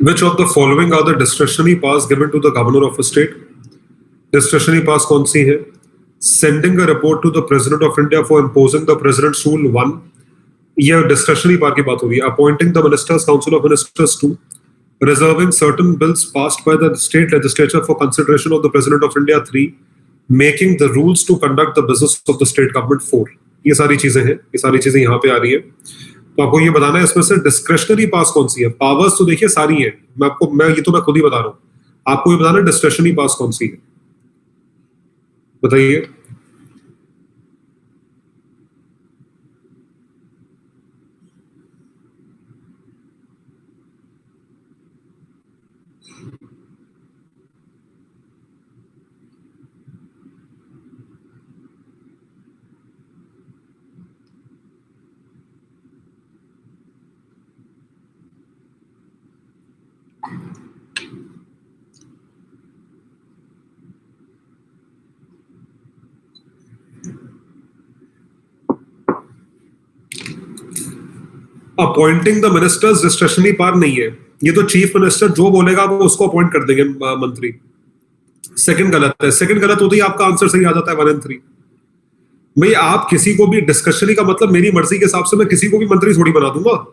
Which of the following are the discretionary powers given to the governor of a state? Discretionary powers कौन सी है? Sending a report to the president of India for imposing the president's rule 1. ये discretionary power की बात होगी. Appointing the ministers, council of ministers 2. Reserving certain bills passed by the state legislature for consideration of the president of India 3. Making the rules to conduct the business of the state government 4. ये सारी चीजें हैं. ये सारी चीजें यहाँ पे आ रही है. तो आपको ये बताना है इसमें से डिस्क्रेशनरी पास कौन सी है. पावर्स तो देखिए सारी है, मैं खुद ही बता रहा हूं. आपको ये बताना है डिस्क्रेशनरी पास कौन सी है. बताइए. Appointing the ministers discretionary power नहीं है. ये तो चीफ मिनिस्टर जो बोलेगा वो उसको अपॉइंट कर देंगे मंत्री. सेकंड गलत है. सेकंड गलत होती है आपका आंसर सही आ जाता है 1 and 3. भाई आप किसी को भी डिस्कशनरी का मतलब मेरी मर्जी के हिसाब से मैं किसी को भी मंत्री थोड़ी बना दूंगा.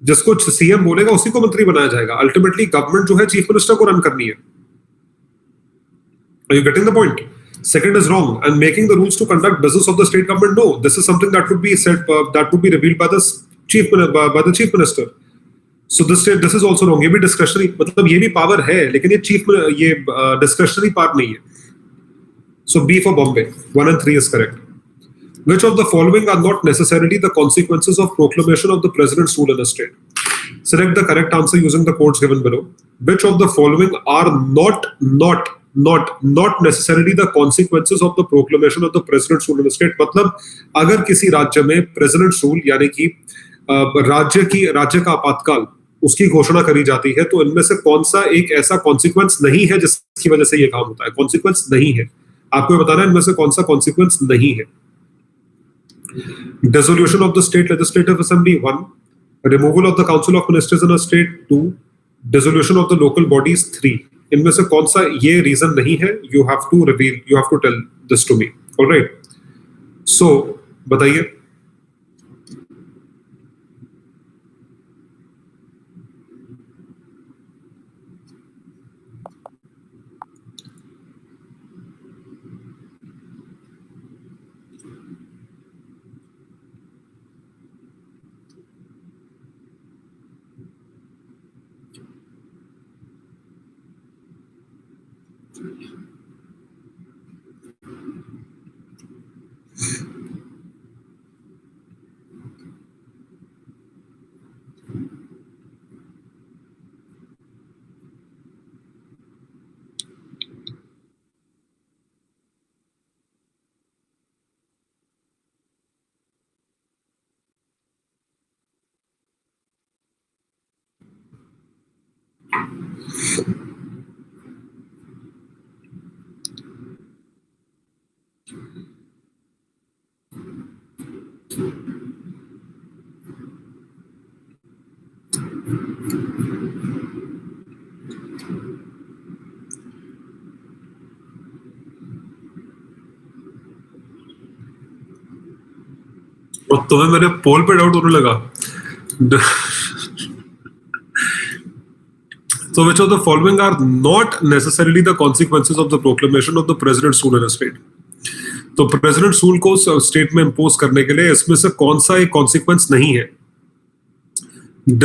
जिसको सीएम बोलेगा उसी को मंत्री बनाया जाएगा. अल्टीमेटली गवर्नमेंट जो है चीफ मिनिस्टर को रन करनी है. Are you getting the point? Second is wrong. And making the rules to conduct business of the state government, no. This is something that would be said, that would be revealed by the chief minister. So this is also wrong. ये भी discretionary, मतलब ये भी power है, लेकिन ये discretionary power नहीं है. So B for Bombay. 1 and 3 is correct. Which of the following are not necessarily the consequences of proclamation of the president's rule in a state? Select the correct answer using the codes given below. Which of the following are not necessarily the consequences of the proclamation of the president's rule in the state? मतलब अगर किसी राज्य में president's rule यानी कि राज्य का आपातकाल उसकी घोषणा करी जाती है, तो इनमें से कौन सा एक ऐसा कॉन्सिक्वेंस नहीं है जिसकी वजह से ये काम होता है? कॉन्सिक्वेंस नहीं है. आपको बताना है इनमें से कौन सा कॉन्सिक्वेंस नहीं है. Dissolution of the state legislative assembly 1. Removal of the council of ministers in a state 2. Dissolution of the local bodies 3. इनमें से कौन सा ये रीजन नहीं है? You have to tell this to me. All right. So बताइए. तुम्हें मेरे पोल पे डाउट होने लगा. So which of the following are not necessarily the consequences of the proclamation of the president's rule in a state? तो president's rule को state में impose करने के लिए इसमें से कौन सा एक कॉन्सिक्वेंस नहीं है?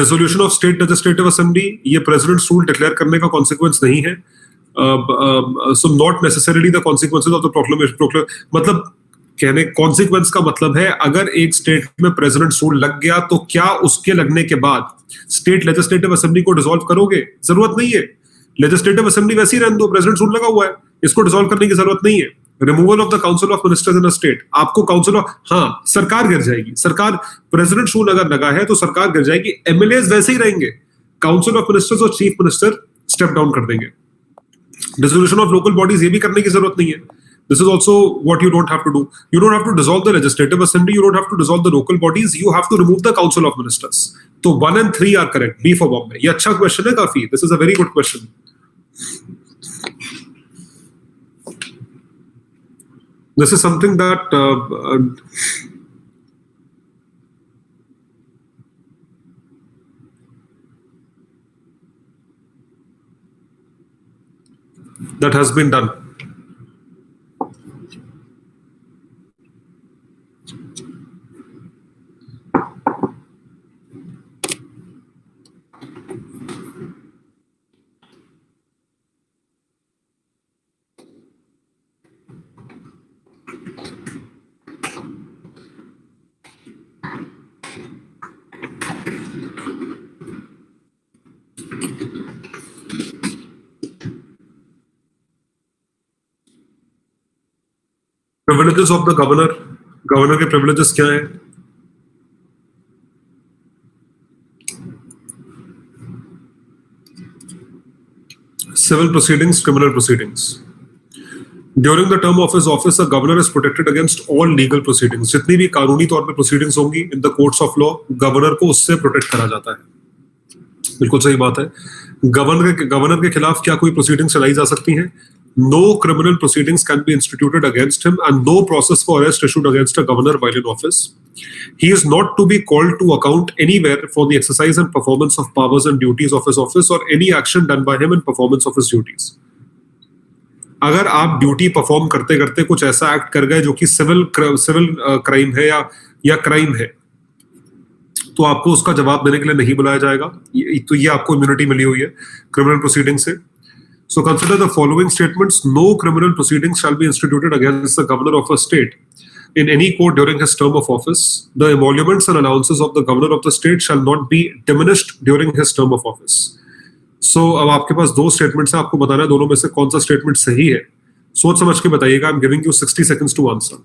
Dissolution of state legislative assembly, ये president's rule डिक्लेयर करने का कॉन्सिक्वेंस नहीं है. So not necessarily the consequences of the proclamation. मतलब कहने कॉन्सिक्वेंस का मतलब है अगर एक स्टेट में प्रेसिडेंट रूल लग गया तो क्या उसके लगने के बाद स्टेट लेजिस्लेटिव असेंबली को डिसॉल्व करोगे? जरूरत नहीं है. लेजिस्लेटिव असेंबली वैसे ही रहने दो. प्रेसिडेंट रूल लगा हुआ है, इसको डिसॉल्व करने की जरूरत नहीं है. Removal of the council of ministers in a state, आपको काउंसिल ऑफ सरकार गिर जाएगी. सरकार प्रेसिडेंट रूल अगर लगा है तो सरकार गिर जाएगी. एमएलए वैसे ही रहेंगे. काउंसिल ऑफ मिनिस्टर्स और चीफ मिनिस्टर स्टेप डाउन कर देंगे. डिसोल्यूशन ऑफ लोकल बॉडीज ये भी करने की जरूरत नहीं है. This is also what you don't have to do. You don't have to dissolve the legislative assembly. You don't have to dissolve the local bodies. You have to remove the council of ministers. So 1 and 3 are correct. B for Bombay. ये अच्छा question है काफी. This is a very good question. This is something that that has been done. Privileges of the governor. Governor के privileges क्या हैं? Civil proceedings, criminal proceedings. During the term of his office, a governor is protected against all legal proceedings. जितनी भी कानूनी तौर पे proceedings होंगी in the courts of law, governor को उससे protect करा जाता है. बिल्कुल सही बात है. गवर्नर के खिलाफ क्या कोई proceedings चलाई जा सकती हैं? No criminal proceedings can be instituted against him, and no process for arrest issued against a governor while in office. He is not to be called to account anywhere for the exercise and performance of powers and duties of his office or any action done by him in performance of his duties. अगर आप duty perform करते करते कुछ ऐसा act कर गए जो कि सिविल क्राइम है या क्राइम है, तो आपको उसका जवाब देने के लिए नहीं बुलाया जाएगा. तो ये आपको इम्यूनिटी मिली हुई है क्रिमिनल प्रोसीडिंग से. So consider the following statements. No criminal proceedings shall be instituted against the governor of a state in any court during his term of office. The emoluments and allowances of the governor of the state shall not be diminished during his term of office. So अब आपके पास दो statements हैं, आपको बताना है दोनों में से कौन सा स्टेटमेंट सही है. सोच समझ के बताइएगा. I am giving you 60 seconds to answer.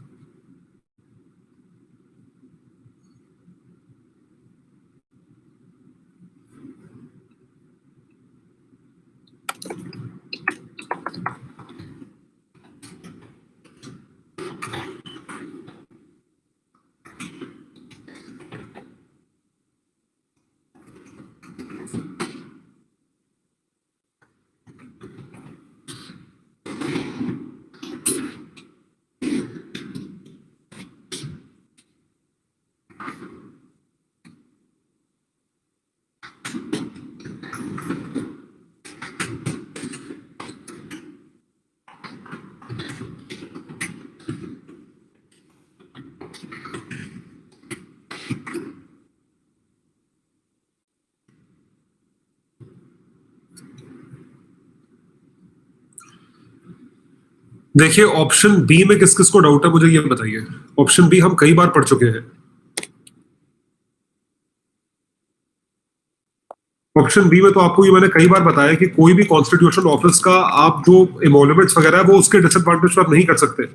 देखिए ऑप्शन बी में किस किस को डाउट है मुझे ये बताइए. ऑप्शन बी हम कई बार पढ़ चुके हैं. ऑप्शन बी में तो आपको ये मैंने कई बार बताया कि कोई भी कॉन्स्टिट्यूशन ऑफिस का आप जो एमोल्यूमेंट्स वगैरह है वो उसके डिसएडवांटेज पर आप नहीं कर सकते.